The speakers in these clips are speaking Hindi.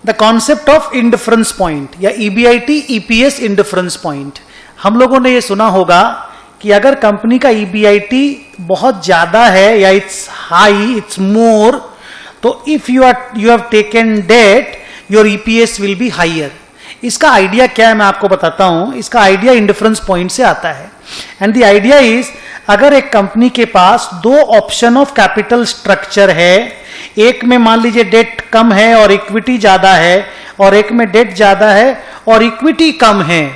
The concept of indifference point या ईबीआईटी ईपीएस इंडिफरेंस पॉइंट। हम लोगों ने ये सुना होगा कि अगर कंपनी का ईबीआईटी बहुत ज्यादा है या इट्स हाई, इट्स मोर, तो if you have taken that your EPS will be higher. इसका आइडिया क्या है मैं आपको बताता हूं। इसका आइडिया इंडिफरेंस पॉइंट से आता है एंड द आइडिया इज, अगर एक कंपनी के पास दो ऑप्शन ऑफ कैपिटल स्ट्रक्चर है, एक में मान लीजिए डेट कम है और इक्विटी ज्यादा है, और एक में डेट ज्यादा है और इक्विटी कम है,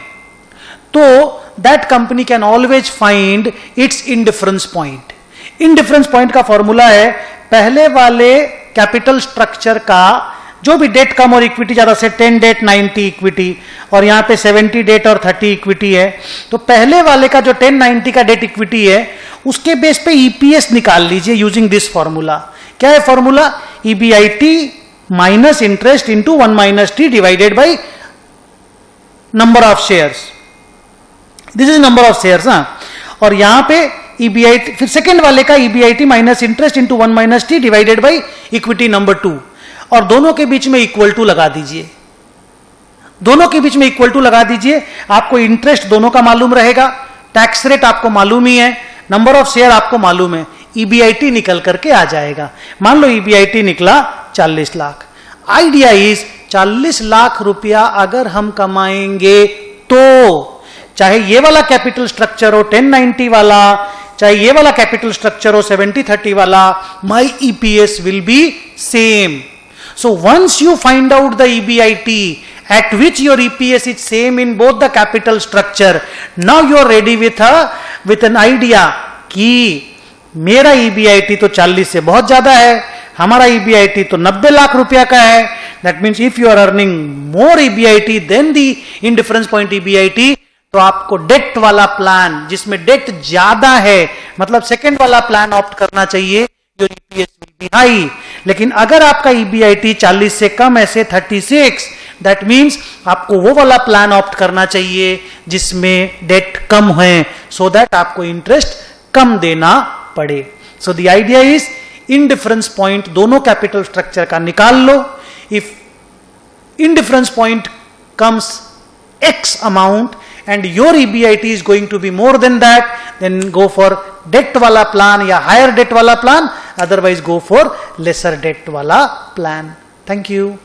तो that company can always find its indifference point. Indifference point का फॉर्मूला है, पहले वाले कैपिटल स्ट्रक्चर का जो भी डेट कम और इक्विटी ज्यादा से 10 डेट 90 इक्विटी, और यहां पे 70 डेट और 30 इक्विटी है, तो पहले वाले का जो 1090 का डेट इक्विटी है उसके बेस पे ईपीएस निकाल लीजिए यूजिंग दिस फॉर्मूला। क्या है formula? EBIT minus interest into 1 minus T divided by number of shares. This is number of shares ना, और यहां पे ईबीआईटी, फिर सेकेंड वाले का EBIT minus interest into 1 minus T divided by equity number 2, और दोनों के बीच में इक्वल टू लगा दीजिए। दोनों के बीच में इक्वल टू लगा दीजिए, आपको इंटरेस्ट दोनों का मालूम रहेगा, टैक्स रेट आपको मालूम ही है, नंबर ऑफ शेयर आपको मालूम है, ईबीआईटी निकल करके आ जाएगा। मान लो ईबीआईटी निकला 40 लाख। आइडिया इज 40 लाख रुपया अगर हम कमाएंगे तो चाहे ये वाला कैपिटल स्ट्रक्चर हो 1090 वाला, चाहे ये वाला कैपिटल स्ट्रक्चर हो 70-30 वाला, my EPS will be same. So once you find out the EBIT at which your EPS is same in both the capital structure, now you are ready with an idea कि मेरा EBIT तो 40 से बहुत ज्यादा है, हमारा EBIT तो 90 लाख रुपया का है। That means if you are earning more EBIT than the indifference point EBIT, तो आपको डेट वाला प्लान जिसमें डेट ज्यादा है, मतलब सेकेंड वाला प्लान ऑप्ट करना चाहिए, your EPS will be high। लेकिन अगर आपका EBIT 40 से कम है, से 36, दैट मीन्स आपको वो वाला प्लान ऑप्ट करना चाहिए जिसमें डेट कम है, सो दैट आपको इंटरेस्ट कम देना पड़े। So the idea is, indifference point दोनों कैपिटल स्ट्रक्चर का निकाल लो। If indifference point comes X amount and your EBIT is going to be more than that, then go for debt wala plan या higher debt wala plan, otherwise go for lesser debt wala plan. Thank you.